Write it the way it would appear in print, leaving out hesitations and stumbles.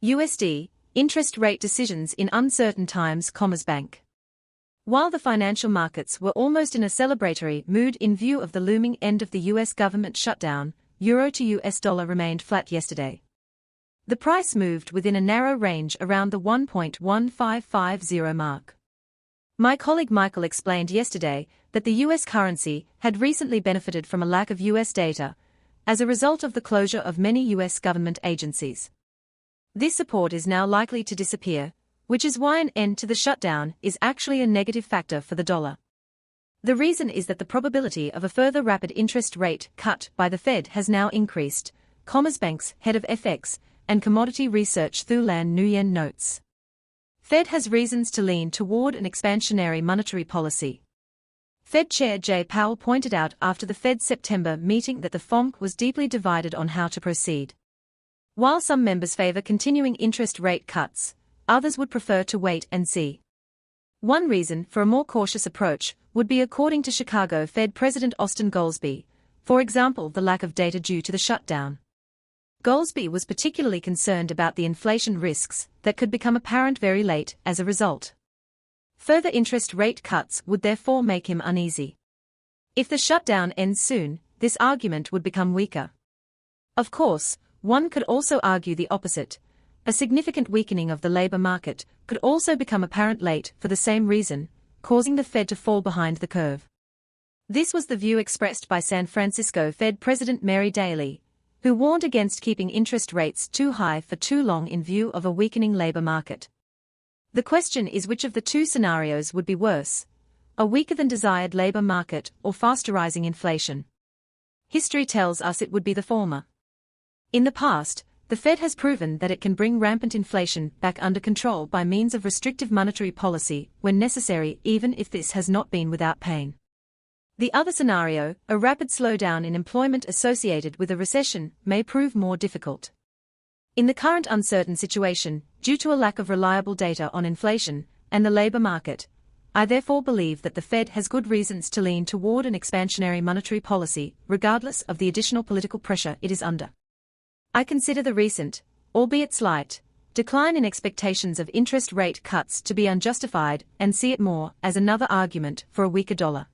USD, interest rate decisions in uncertain times. Commerzbank. While the financial markets were almost in a celebratory mood in view of the looming end of the US government shutdown, euro to US dollar remained flat yesterday. The price moved within a narrow range around the 1.1550 mark. My colleague Michael explained yesterday that the US currency had recently benefited from a lack of US data as a result of the closure of many US government agencies. This support is now likely to disappear, which is why an end to the shutdown is actually a negative factor for the dollar. The reason is that the probability of a further rapid interest rate cut by the Fed has now increased, Commerzbank's head of FX and commodity research Thu Lan Nguyen notes. Fed has reasons to lean toward an expansionary monetary policy. Fed Chair Jay Powell pointed out after the Fed's September meeting that the FOMC was deeply divided on how to proceed. While some members favor continuing interest rate cuts, others would prefer to wait and see. One reason for a more cautious approach would be, according to Chicago Fed President Austin Goolsbee, for example, the lack of data due to the shutdown. Goolsbee was particularly concerned about the inflation risks that could become apparent very late as a result. Further interest rate cuts would therefore make him uneasy. If the shutdown ends soon, this argument would become weaker. Of course, one could also argue the opposite. A significant weakening of the labor market could also become apparent late for the same reason, causing the Fed to fall behind the curve. This was the view expressed by San Francisco Fed President Mary Daly, who warned against keeping interest rates too high for too long in view of a weakening labor market. The question is which of the two scenarios would be worse, a weaker than desired labor market or faster rising inflation? History tells us it would be the former. In the past, the Fed has proven that it can bring rampant inflation back under control by means of restrictive monetary policy when necessary, even if this has not been without pain. The other scenario, a rapid slowdown in employment associated with a recession, may prove more difficult. In the current uncertain situation, due to a lack of reliable data on inflation and the labor market, I therefore believe that the Fed has good reasons to lean toward an expansionary monetary policy, regardless of the additional political pressure it is under. I consider the recent, albeit slight, decline in expectations of interest rate cuts to be unjustified and see it more as another argument for a weaker dollar.